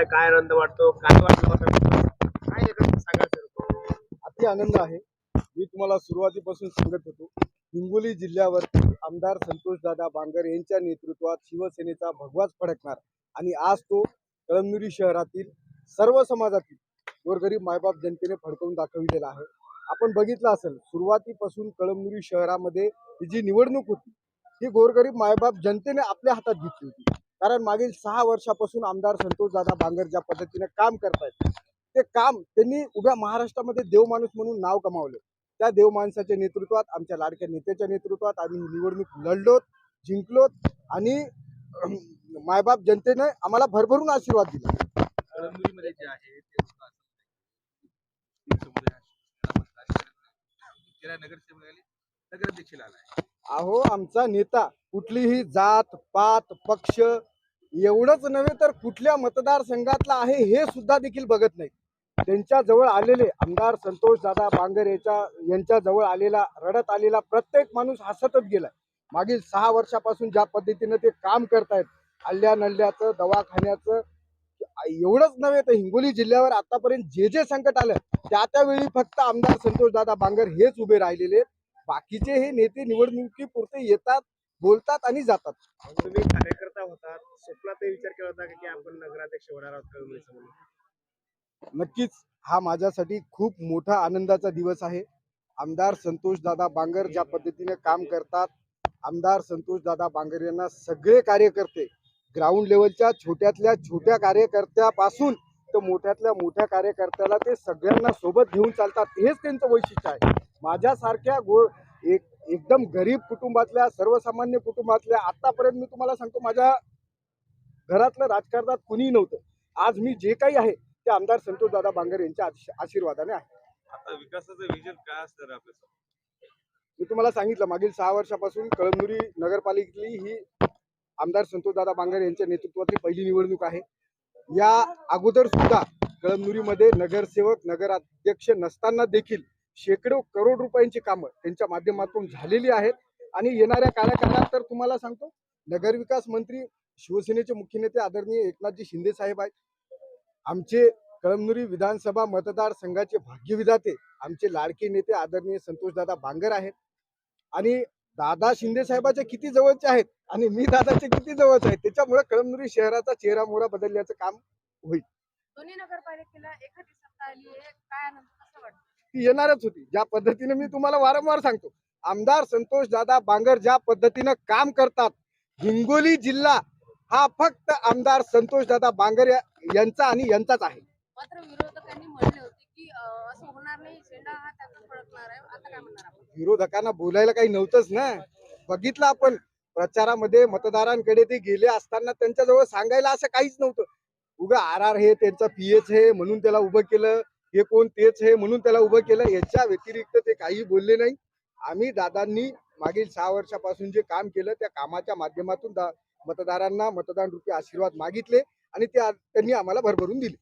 आलाय, काय आनंद वाटतो, काय वाटलं होतं, काय एकंदरीत सांगा सर. अति आनंद आहे. मी तुम्हाला सुरुवातीपासून सांगत होतो, हिंगोली जिल्ह्यावरती आमदार संतोषदादा बांगर यांच्या नेतृत्वात शिवसेनेचा भगवाच फडकणार आणि आज तो कळमनुरी शहरातील सर्व समाजातील गोरगरीब मायबाप जनतेने फडकवून दाखविलेला आहे. आपण बघितलं असेल, सुरुवातीपासून कळमनुरी शहरामध्ये ही जी निवडणूक होती ही गोरगरीब मायबाप जनतेने आपल्या हातात घेतली होती. कारण मागील 6 वर्षापासून आमदार संतोषदादा बांगर ज्या पद्धतीने काम करतायत ते काम त्यांनी उभ्या महाराष्ट्रामध्ये देवमाणूस म्हणून नाव कमावलं. त्या देवमाणसाच्या नेतृत्वात, आमच्या लाडक्या नेत्याच्या नेतृत्वात आम्ही ही निवडणूक लढलोत, जिंकलोत आणि मायबाप जनतेने आम्हाला भरभरून आशीर्वाद दिला. कळमनुरीमध्ये जे आहे ते लोक असं म्हणतात की समुदाय हा शिवसेनेला मतदान करत नाही. गेल्या नगरसेवक आले, नगराध्यक्ष आलाय. अहो, आमचा नेता कुठलीही जात पात पक्ष एवढंच नव्हे तर कुठल्या मतदारसंघातला आहे हे सुद्धा देखील बघत नाही. त्यांच्या जवळ आलेले आमदार संतोषदादा बांगर यांच्या जवळ आलेला रडत आलेला प्रत्येक माणूस हसतच गेलाय. मागील 6 वर्षापासून ज्या पद्धतीने ते काम करतायत, अल्ल्या नल्ल्याचं दवाखान्याचं, एवढंच नव्हे तर हिंगोली जिल्ह्यावर आतापर्यंत जे जे संकट आलं त्यावेळी फक्त आमदार संतोषदादा बांगर हेच उभे राहिलेले आहेत. बाकीचे हे नेते निवडणुकीपुरते येतात, बोलतात आणि जातात. तुम्ही कार्यकर्ता होतात, स्वप्नात विचार केला होता की आपण नगराध्यक्ष होणार आहोत कळमनुरीचं म्हणून? नक्कीच हा माझ्यासाठी खूप मोठा आनंदाचा दिवस आहे. आमदार संतोषदादा बांगर ज्या पद्धतीने काम करतात, आमदार संतोषदादा बांगर यांना सगळे कार्यकर्ते ग्राउंड लेवलच्या छोट्यातल्या छोट्या कार्यकर्त्यापासून तर मोठ्यातल्या मोठ्या कार्यकर्त्याला ते सगळ्यांना सोबत घेऊन चालतात. हेच त्यांचं वैशिष्ट्य आहे. माझ्यासारख्या एकदम गरीब कुटुंबातल्या, सर्वसामान्य कुटुंबातल्या, आतापर्यंत मी तुम्हाला सांगतो माझ्या घरातलं राजकारणात कुणीही नव्हतं. आज मी जे काही आहे ते आमदार संतोषदादा बांगर यांच्या आशीर्वादाने आहे. आता विकासाचं विजन काय असतं आपल्यासमोर? मी तुम्हाला सांगितलं, मागील 6 वर्षापासून कळमनुरी नगरपालिकेतली ही आमदार संतोषदादा बांगर यांच्या नेतृत्वातली पहिली निवडणूक आहे. या अगोदर सुद्धा कळमनुरीमध्ये नगरसेवक नगराध्यक्ष नसताना देखील शेकडो करोड रुपयांची कामं त्यांच्या माध्यमातून झालेली आहेत. आणि येणाऱ्या काळात तर तुम्हाला सांगतो, नगरविकास मंत्री शिवसेनेचे मुख्य नेते आदरणीय एकनाथजी शिंदे साहेब आहेत. आमचे कळमनुरी विधानसभा मतदारसंघाचे भाग्यविधाते आमचे लाडके नेते आदरणीय संतोषदादा बांगर आहेत. आणि दादा शिंदे साहेबाचे किती जवळचे आहेत आणि मी दादाचे किती जवळचे आहेत, त्याच्यामुळे कळमनुरी शहराचा चेहरा मोहरा बदलण्याचं काम होईल. दोन्ही नगरपालिकेला एखादी सत्ता आली आहे, काय आनंद कसं वाटतं? ती येणारच होती. ज्या पद्धतीने मी तुम्हाला वारंवार सांगतो, आमदार संतोषदादा बांगर ज्या पद्धतीनं काम करतात, हिंगोली जिल्हा हा फक्त आमदार संतोषदादा बांगर यांचा आणि यांचाच आहे. मात्र विरोधकांनी म्हणले होते की असं होणार नाही, झेंडा हा त्याचाच फडकणार आहे. आता काय म्हणणार आपण? विरोधकांना बोलायला काही नव्हतंच ना. बघितलं आपण प्रचारामध्ये मतदारांकडे ते गेले असताना त्यांच्याजवळ सांगायला असं काहीच नव्हतं. उगा आर हे त्यांचा पीएच हे म्हणून त्याला उभं केलं, हे कोण तेच हे म्हणून त्याला उभं केलं, याच्या व्यतिरिक्त ते काही बोलले नाही. आम्ही दादांनी मागील 6 वर्षापासून जे काम केलं त्या कामाच्या माध्यमातून मतदारांना मतदान रूपी आशीर्वाद मागितले आणि त्यांनी आम्हाला भरभरून दिले.